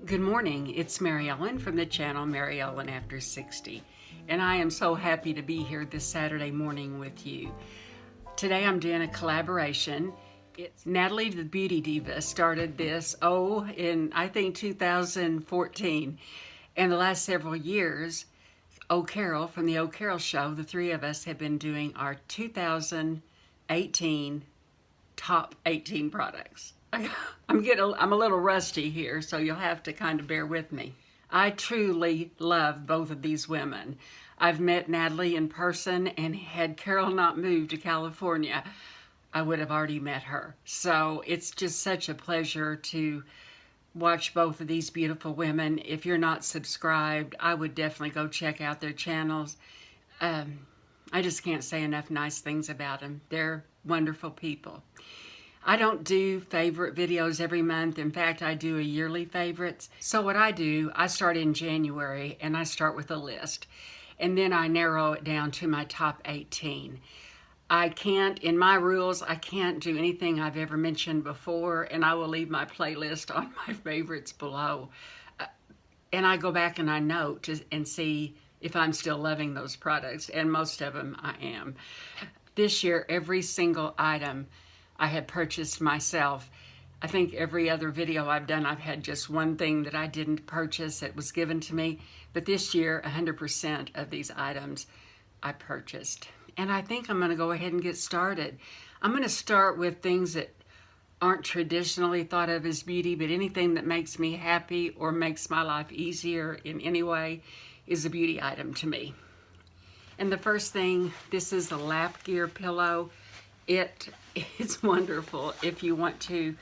Good morning, it's MaryEllen from the channel MaryEllen After 60, and I am so happy to be here this Saturday morning with you. Today I'm doing a collaboration. It's Nathalie TheBeautyDiva started this, in I think 2014, and the last several years, Carol from the Carol Show, the three of us have been doing our 2018 top 18 products. I'm a little rusty here, so you'll have to kind of bear with me. I truly love both of these women. I've met Nathalie in person, and had Carol not moved to California, I would have already met her. So it's just such a pleasure to watch both of these beautiful women. If you're not subscribed, I would definitely go check out their channels. I just can't say enough nice things about them. They're wonderful people. I don't do favorite videos every month. In fact, I do a yearly favorites. So what I do, I start in January and I start with a list. And then I narrow it down to my top 18. In my rules, I can't do anything I've ever mentioned before, and I will leave my playlist on my favorites below. And I go back and I note and see if I'm still loving those products, and most of them I am. This year, every single item I have purchased myself. I think every other video I've done, I've had just one thing that I didn't purchase that was given to me. But this year, 100% of these items I purchased. And I think I'm going to go ahead and get started. I'm going to start with things that aren't traditionally thought of as beauty, but anything that makes me happy or makes my life easier in any way is a beauty item to me. And the first thing, this is a lap gear pillow. It's wonderful if you want to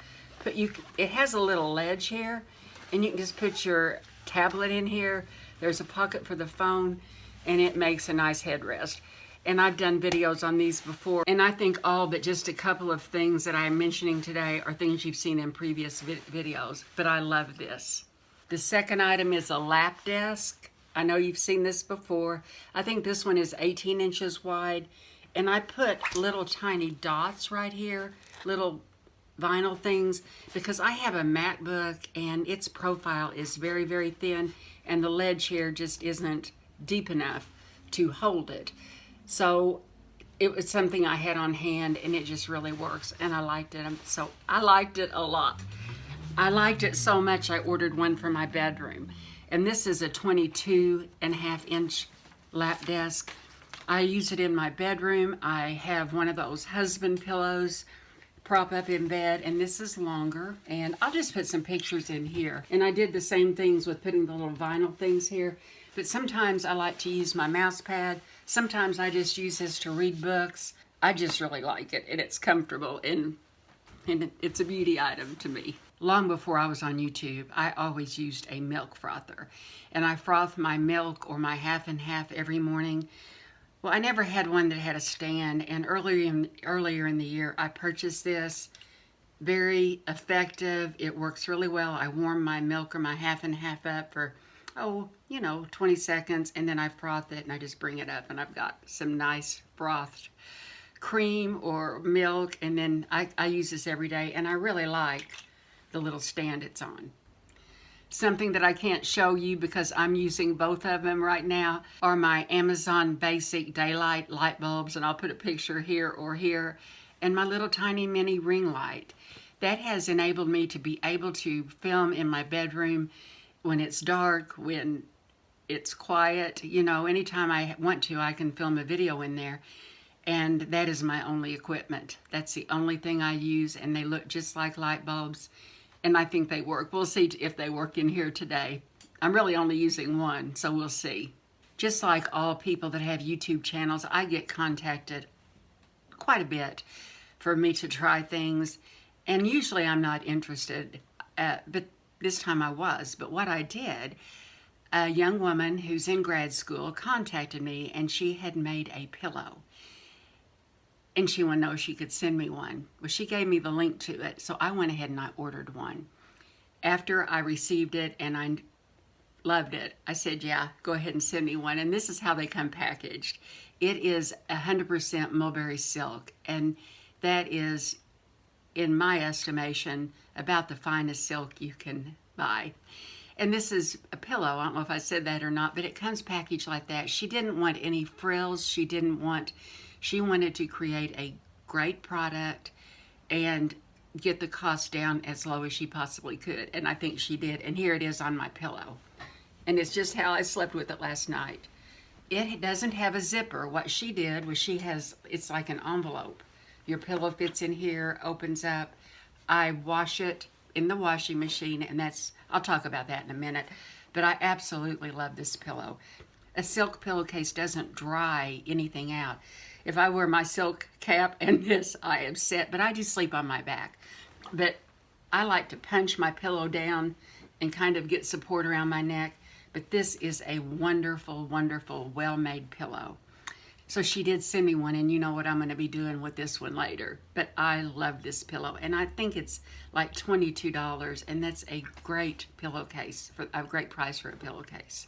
it has a little ledge here, and you can just put your tablet in here. There's a pocket for the phone, and it makes a nice headrest. And I've done videos on these before, and I think all but just a couple of things that I'm mentioning today are things you've seen in previous videos, but I love this. The second item is a lap desk. I know you've seen this before. I think this one is 18 inches wide. And I put little tiny dots right here, little vinyl things, because I have a MacBook and its profile is very, very thin, and the ledge here just isn't deep enough to hold it. So it was something I had on hand, and it just really works, and I liked it. So I liked it a lot. I liked it so much I ordered one for my bedroom. And this is a 22.5-inch lap desk. I use it in my bedroom. I have one of those husband pillows, prop up in bed, and this is longer. And I'll just put some pictures in here. And I did the same things with putting the little vinyl things here. But sometimes I like to use my mouse pad. Sometimes I just use this to read books. I just really like it, and it's comfortable, and it's a beauty item to me. Long before I was on YouTube, I always used a milk frother. And I froth my milk or my half and half every morning. Well, I never had one that had a stand, and earlier in the year, I purchased this. Very effective. It works really well. I warm my milk or my half and half up for, 20 seconds, and then I froth it, and I just bring it up, and I've got some nice frothed cream or milk, and then I use this every day, and I really like the little stand it's on. Something that I can't show you because I'm using both of them right now are my Amazon Basic Daylight light bulbs, and I'll put a picture here or here, and my little tiny mini ring light. That has enabled me to be able to film in my bedroom when it's dark, when it's quiet. Anytime I want to, I can film a video in there, and that is my only equipment. That's the only thing I use, and they look just like light bulbs. And I think they work. We'll see if they work in here today. I'm really only using one, so we'll see. Just like all people that have YouTube channels, I get contacted quite a bit for me to try things. And usually I'm not interested, but this time I was. But what I did, a young woman who's in grad school contacted me, and she had made a pillow. And she wanted to know if she could send me one. Well, she gave me the link to it, so I went ahead and I ordered one. After I received it and I loved it, I said, yeah, go ahead and send me one. And this is how they come packaged. It is 100% mulberry silk, and that is, in my estimation, about the finest silk you can buy. And this is a pillow. I don't know if I said that or not, but it comes packaged like that. She didn't want any frills. She wanted to create a great product and get the cost down as low as she possibly could. And I think she did. And here it is on my pillow. And it's just how I slept with it last night. It doesn't have a zipper. What she did was it's like an envelope. Your pillow fits in here, opens up. I wash it in the washing machine, and I'll talk about that in a minute. But I absolutely love this pillow. A silk pillowcase doesn't dry anything out. If I wear my silk cap and this, I am set, but I just sleep on my back. But I like to punch my pillow down and kind of get support around my neck. But this is a wonderful, wonderful, well-made pillow. So she did send me one, and you know what I'm going to be doing with this one later. But I love this pillow, and I think it's like $22, and that's a great pillowcase, for a great price for a pillowcase.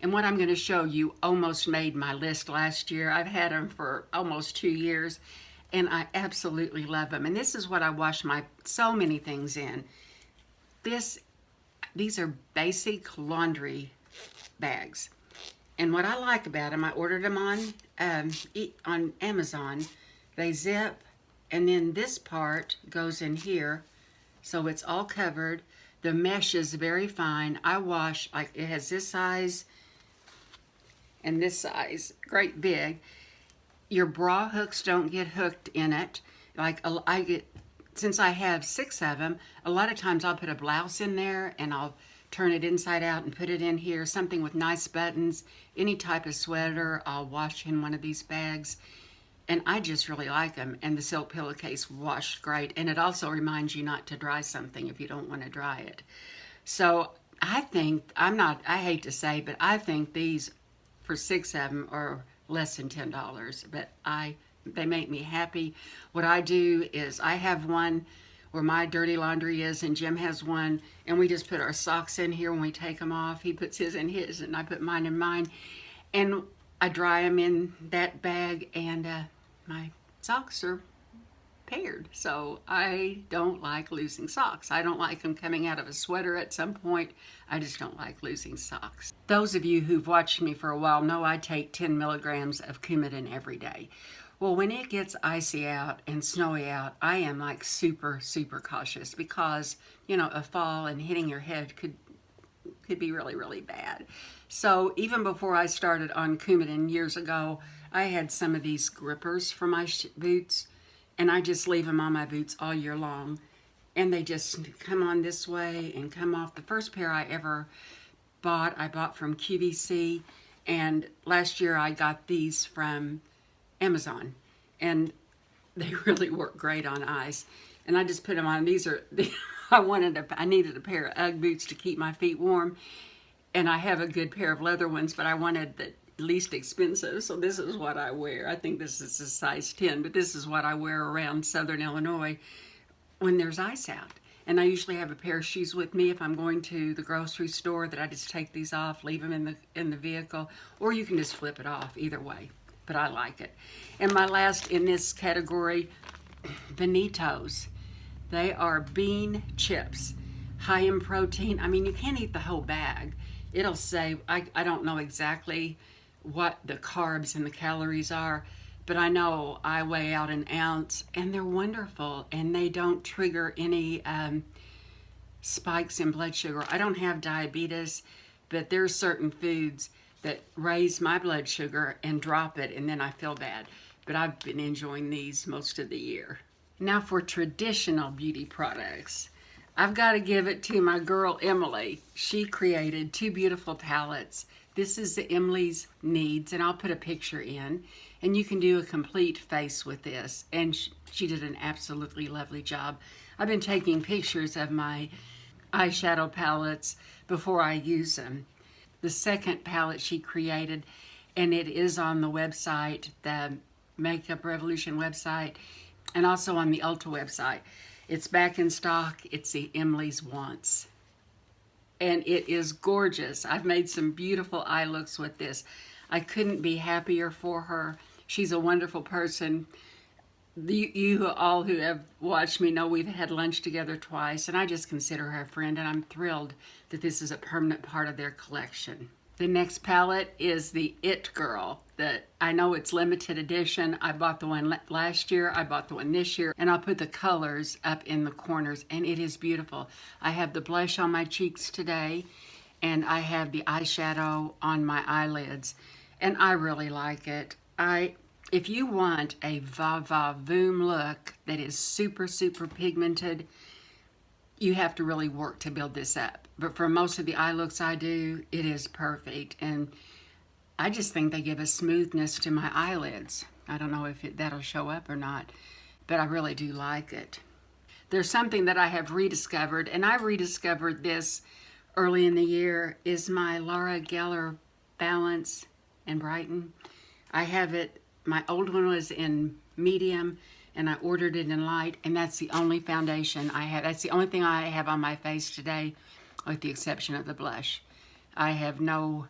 And what I'm going to show you almost made my list last year. I've had them for almost 2 years, and I absolutely love them. And this is what I wash so many things in. These are basic laundry bags. And what I like about them, I ordered them on Amazon. They zip, and then this part goes in here, so it's all covered. The mesh is very fine. I wash, like, it has this size and this size, great big. Your bra hooks don't get hooked in it. Like, since I have 6 of them, a lot of times I'll put a blouse in there and I'll turn it inside out and put it in here, something with nice buttons, any type of sweater, I'll wash in one of these bags. And I just really like them. And the silk pillowcase washed great. And it also reminds you not to dry something if you don't want to dry it. So I think, I hate to say, but I think these, for 6 of them, are less than $10. But they make me happy. What I do is I have one where my dirty laundry is, and Jim has one, and we just put our socks in here when we take them off. He puts his in his, and I put mine in mine. And I dry them in that bag, and my socks are paired. So I don't like losing socks. I don't like them coming out of a sweater at some point. I just don't like losing socks. Those of you who've watched me for a while know I take 10 milligrams of Coumadin every day. Well, when it gets icy out and snowy out, I am like super, super cautious because, you know, a fall and hitting your head could be really, really bad. So even before I started on Coumadin years ago, I had some of these grippers for my boots, and I just leave them on my boots all year long. And they just come on this way and come off. The first pair I ever bought, I bought from QVC, and last year I got these from Amazon, and they really work great on ice. And I just put them on. These are, I needed a pair of Ugg boots to keep my feet warm, and I have a good pair of leather ones, but I wanted the least expensive, so this is what I wear. I think this is a size 10, but this is what I wear around Southern Illinois when there's ice out. And I usually have a pair of shoes with me if I'm going to the grocery store, that I just take these off, leave them in the vehicle, or you can just flip it off, either way. But I like it. And my last in this category, Bonitos. They are bean chips, high in protein. I mean, you can't eat the whole bag. It'll say, I don't know exactly what the carbs and the calories are, but I know I weigh out an ounce, and they're wonderful, and they don't trigger any spikes in blood sugar. I don't have diabetes, but there's certain foods that raise my blood sugar and drop it, and then I feel bad. But I've been enjoying these most of the year. Now for traditional beauty products, I've got to give it to my girl Emily. She created 2 beautiful palettes. This is the Emily's Needs, and I'll put a picture in, and you can do a complete face with this, and she did an absolutely lovely job. I've been taking pictures of my eyeshadow palettes before I use them. The second palette she created, and it is on the website, the Makeup Revolution website, and also on the Ulta website. It's back in stock. It's the Emily's Wants. And it is gorgeous. I've made some beautiful eye looks with this. I couldn't be happier for her. She's a wonderful person. You all who have watched me know we've had lunch together twice, and I just consider her a friend, and I'm thrilled that this is a permanent part of their collection. The next palette is the It Girl. I know it's limited edition. I bought the one last year, I bought the one this year, and I'll put the colors up in the corners, and it is beautiful. I have the blush on my cheeks today, and I have the eyeshadow on my eyelids, and I really like it. If you want a va-va-voom look that is super, super pigmented, you have to really work to build this up. But for most of the eye looks I do, it is perfect. And I just think they give a smoothness to my eyelids. I don't know if that'll show up or not, but I really do like it. There's something that I have rediscovered, and I rediscovered this early in the year, is my Laura Geller Balance and Brighten. I have it. My old one was in medium, and I ordered it in light, and that's the only foundation I have. That's the only thing I have on my face today, with the exception of the blush. I have no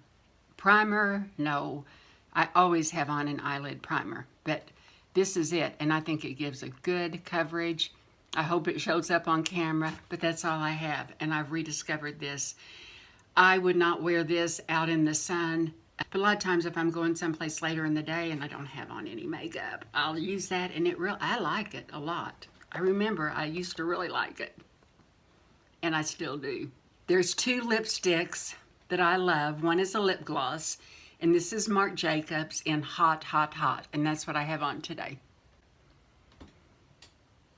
primer, I always have on an eyelid primer, but this is it, and I think it gives a good coverage. I hope it shows up on camera, but that's all I have, and I've rediscovered this. I would not wear this out in the sun. But a lot of times if I'm going someplace later in the day and I don't have on any makeup, I'll use that, and I like it a lot. I remember I used to really like it, and I still do. There's two lipsticks that I love. One is a lip gloss, and this is Marc Jacobs in Hot, Hot, Hot, and that's what I have on today.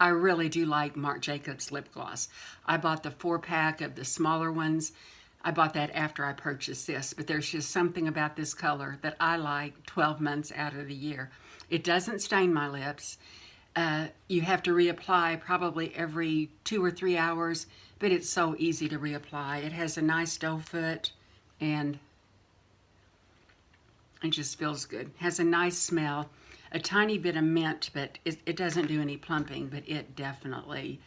I really do like Marc Jacobs lip gloss. I bought the 4-pack of the smaller ones. I bought that after I purchased this, but there's just something about this color that I like 12 months out of the year. It doesn't stain my lips. You have to reapply probably every 2 or 3 hours, but it's so easy to reapply. It has a nice doe foot, and it just feels good. Has a nice smell, a tiny bit of mint, but it doesn't do any plumping, but it definitely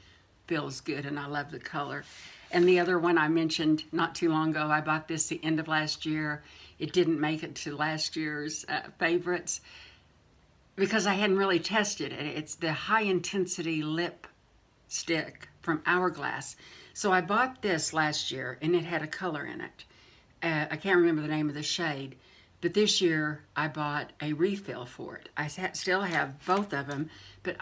feels good, and I love the color. And the other one I mentioned not too long ago, I bought this the end of last year. It didn't make it to last year's favorites because I hadn't really tested it. It's the High Intensity Lip Stick from Hourglass. So I bought this last year, and it had a color in it. I can't remember the name of the shade, but this year I bought a refill for it. I still have both of them, but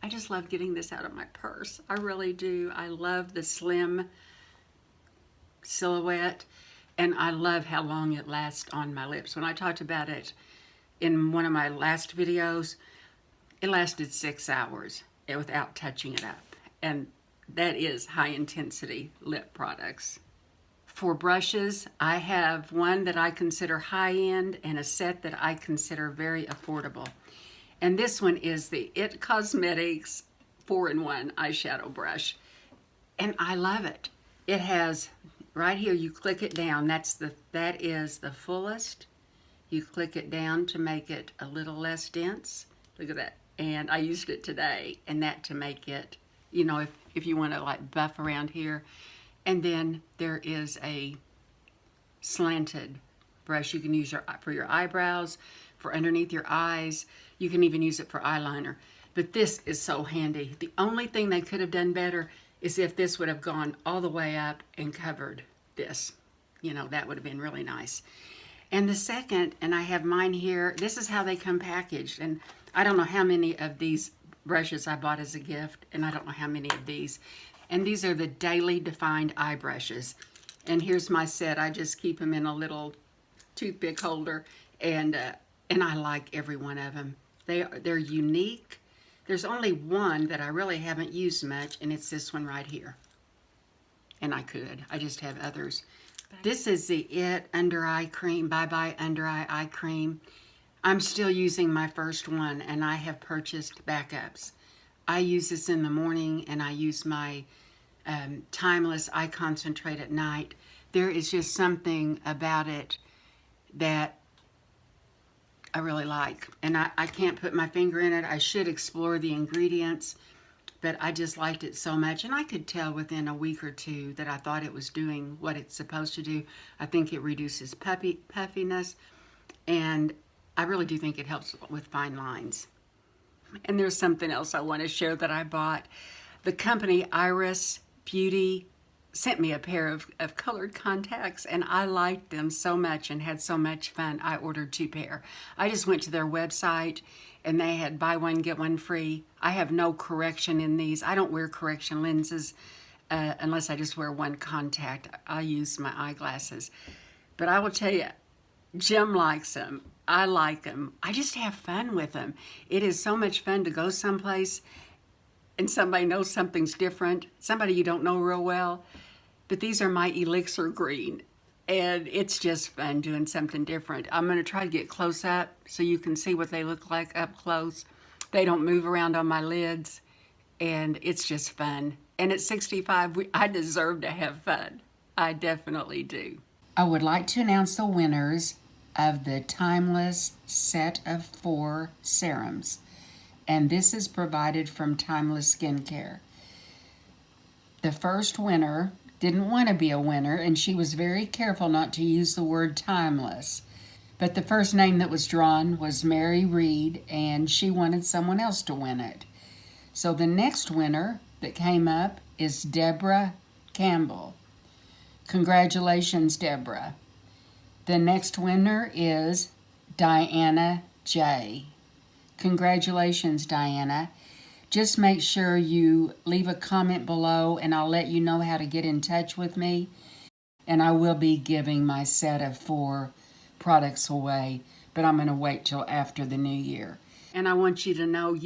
I just love getting this out of my purse. I really do. I love the slim silhouette, and I love how long it lasts on my lips. When I talked about it in one of my last videos, it lasted 6 hours without touching it up. And that is high intensity lip products. For brushes, I have one that I consider high-end and a set that I consider very affordable. And this one is the It Cosmetics 4-in-1 eyeshadow brush. And I love it. It has, right here, you click it down. That is the fullest. You click it down to make it a little less dense. Look at that. And I used it today, and that to make it, you know, if you want to like buff around here. And then there is a slanted brush you can use for your eyebrows, for underneath your eyes. You can even use it for eyeliner. But this is so handy. The only thing they could have done better is if this would have gone all the way up and covered this. You know, that would have been really nice. And the second, and I have mine here, this is how they come packaged. And I don't know how many of these brushes I bought as a gift, and I don't know how many of these. And these are the Daily Defined Eye Brushes. And here's my set. I just keep them in a little toothpick holder, and I like every one of them. They're unique. There's only one that I really haven't used much, and it's this one right here. And I just have others. This is the It Under Eye Cream, Bye Bye Under Eye Cream. I'm still using my first one, and I have purchased backups. I use this in the morning, and I use my Timeless Eye Concentrate at night. There is just something about it that I really like, and I can't put my finger in it. I should explore the ingredients, but I just liked it so much, and I could tell within a week or two that I thought it was doing what it's supposed to do. I think it reduces puffiness, and I really do think it helps with fine lines. And there's something else I want to share that I bought. The company Iris Beauty sent me a pair of colored contacts, and I liked them so much and had so much fun. I ordered 2 pair. I just went to their website and they had buy one, get one free. I have no correction in these. I don't wear correction lenses unless I just wear one contact. I use my eyeglasses. But I will tell you, Jim likes them. I like them. I just have fun with them. It is so much fun to go someplace and somebody knows something's different, somebody you don't know real well. But these are my elixir green, and it's just fun doing something different. I'm going to try to get close up so you can see what they look like up close. They don't move around on my lids, and it's just fun. And at 65, I deserve to have fun. I definitely do. I would like to announce the winners of the Timeless set of 4 serums. And this is provided from Timeless Skincare. The first winner didn't want to be a winner, and she was very careful not to use the word timeless. But the first name that was drawn was Mary Reed, and she wanted someone else to win it. So the next winner that came up is Deborah Campbell. Congratulations, Deborah. The next winner is Diana J. Congratulations, Diana. Just make sure you leave a comment below and I'll let you know how to get in touch with me. And I will be giving my set of 4 products away, but I'm going to wait till after the new year. And I want you to know,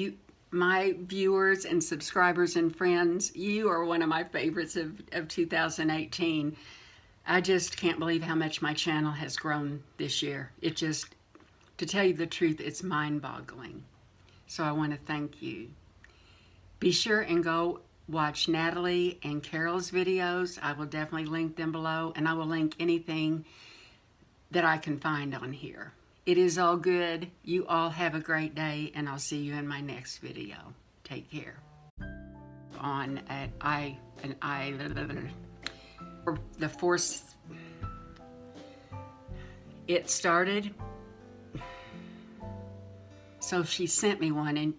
my viewers and subscribers and friends, you are one of my favorites of 2018. I just can't believe how much my channel has grown this year. It just, to tell you the truth, it's mind-boggling. So I want to thank you. Be sure and go watch Natalie and Carol's videos. I will definitely link them below, and I will link anything that I can find on here. It is all good. You all have a great day, and I'll see you in my next video. Take care. The force, it started. So she sent me one, and